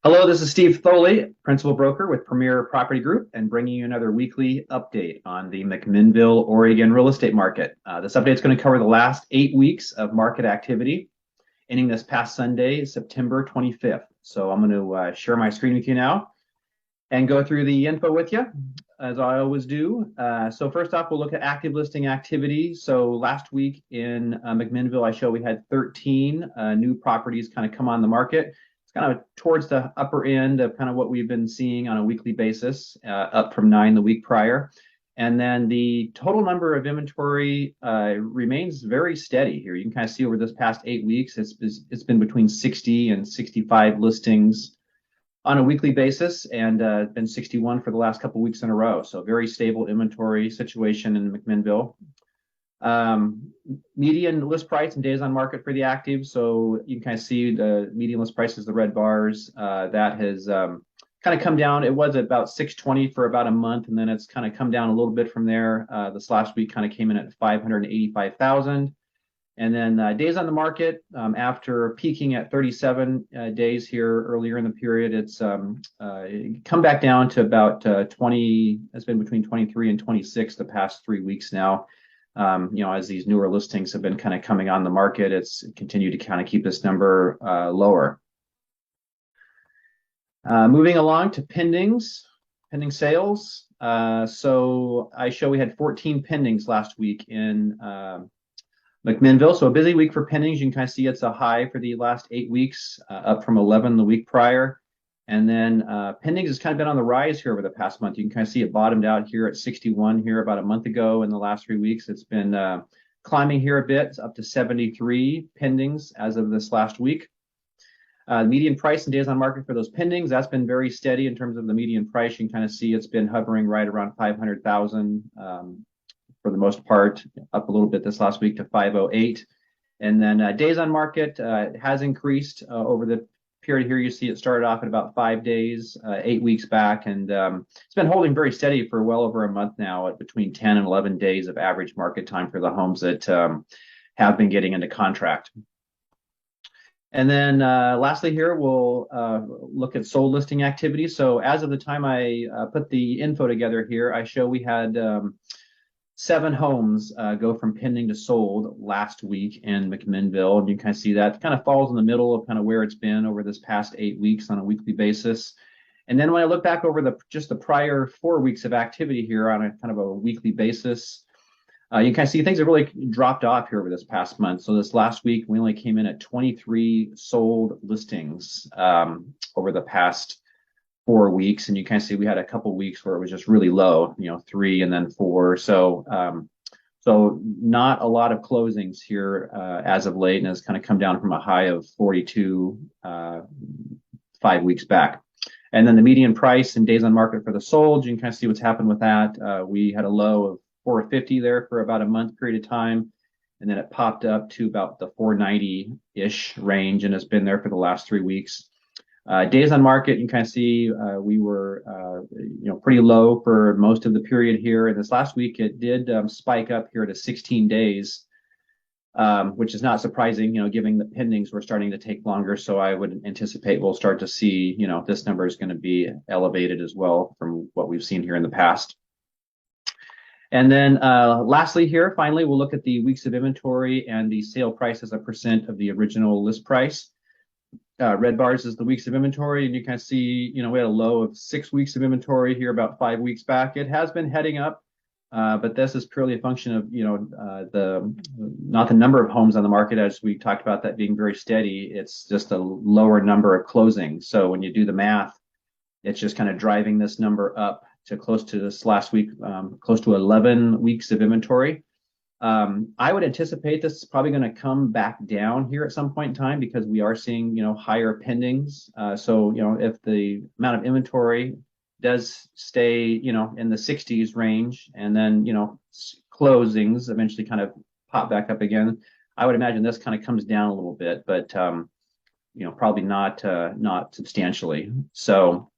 Hello, this is Steve Thoele, Principal Broker with Premier Property Group, and bringing you another weekly update on the McMinnville, Oregon real estate market. This update is going to cover the last 8 weeks of market activity, ending this past Sunday, September 25th. So I'm going to share my screen with you now and go through the info with you, as I always do. So first off, we'll look at active listing activity. So last week in McMinnville, I show we had 13 new properties kind of come on the market. Kind of towards the upper end of kind of what we've been seeing on a weekly basis, up from 9 the week prior. And then the total number of inventory remains very steady here. You can kind of see over this past 8 weeks, it's been between 60 and 65 listings on a weekly basis, and been 61 for the last couple of weeks in a row. So very stable inventory situation in McMinnville. Median list price and days on market for the active. So you can kind of see the median list price is the red bars. That has kind of come down. It was at about 620 for about a month, and then it's kind of come down a little bit from there. This last week kind of came in at 585,000. And then days on the market, after peaking at 37 days here earlier in the period, it's come back down to about 20. It's been between 23 and 26 the past 3 weeks now. As these newer listings have been kind of coming on the market, it's continued to kind of keep this number lower. Moving along to pending sales. So I show we had 14 pendings last week in McMinnville. So a busy week for pendings. You can kind of see it's a high for the last 8 weeks, up from 11 the week prior. And then pendings has kind of been on the rise here over the past month. You can kind of see it bottomed out here at 61 here about a month ago. In the last 3 weeks, it's been climbing here a bit. It's up to 73 pendings as of this last week. Median price and days on market for those pendings, that's been very steady in terms of the median price. You can kind of see it's been hovering right around 500,000 for the most part, up a little bit this last week to 508. And then days on market has increased over the period here. You see it started off at about 5 days, 8 weeks back, and it's been holding very steady for well over a month now at between 10 and 11 days of average market time for the homes that have been getting into contract. And then lastly here, we'll look at sold listing activity. So as of the time I put the info together here, I show we had 7 homes go from pending to sold last week in McMinnville. And you can kind of see that kind of falls in the middle of kind of where it's been over this past 8 weeks on a weekly basis. And then when I look back over just the prior 4 weeks of activity here on a kind of a weekly basis, you can kind of see things have really dropped off here over this past month. So this last week, we only came in at 23 sold listings over the past 4 weeks, and you kind of see we had a couple of weeks where it was just really low, 3 and then 4. So not a lot of closings here as of late, and it's kind of come down from a high of 42 5 weeks back. And then the median price and days on market for the sold, you can kind of see what's happened with that. We had a low of 450 there for about a month period of time, and then it popped up to about the 490-ish range, and it's been there for the last 3 weeks. Days on market, you can kind of see we were pretty low for most of the period here. And this last week, it did spike up here to 16 days, which is not surprising, given the pendings were starting to take longer. So I would anticipate we'll start to see, this number is going to be elevated as well from what we've seen here in the past. And then lastly here, finally, we'll look at the weeks of inventory and the sale price as a percent of the original list price. Red bars is the weeks of inventory, and you kind of see, we had a low of 6 weeks of inventory here about 5 weeks back. It has been heading up, but this is purely a function of, not the number of homes on the market, as we talked about that being very steady. It's just a lower number of closings. So when you do the math, it's just kind of driving this number up to close to this last week, close to 11 weeks of inventory. I would anticipate this is probably going to come back down here at some point in time because we are seeing, higher pendings. So, if the amount of inventory does stay, in the 60s range, and then, closings eventually kind of pop back up again, I would imagine this kind of comes down a little bit, but, probably not substantially. So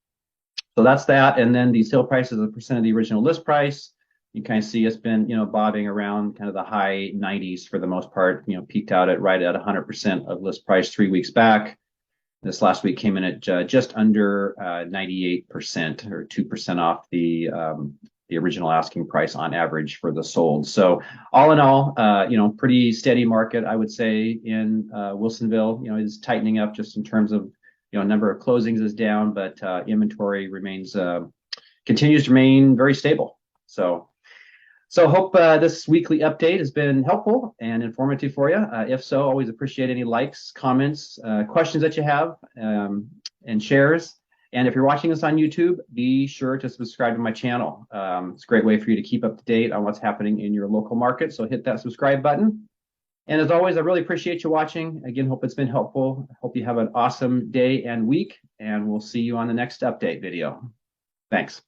that's that. And then the sale price is a percent of the original list price. You kind of see it's been, bobbing around kind of the high 90s for the most part, peaked out at right at 100% of list price 3 weeks back. This last week came in at just under 98% or 2% off the original asking price on average for the sold. So all in all, pretty steady market, I would say, in Wilsonville. Is tightening up just in terms of, number of closings is down, but inventory continues to remain very stable. So hope this weekly update has been helpful and informative for you. If so, always appreciate any likes, comments, questions that you have, and shares. And if you're watching this on YouTube, be sure to subscribe to my channel. It's a great way for you to keep up to date on what's happening in your local market. So hit that subscribe button. And as always, I really appreciate you watching. Again, hope it's been helpful. Hope you have an awesome day and week, and we'll see you on the next update video. Thanks.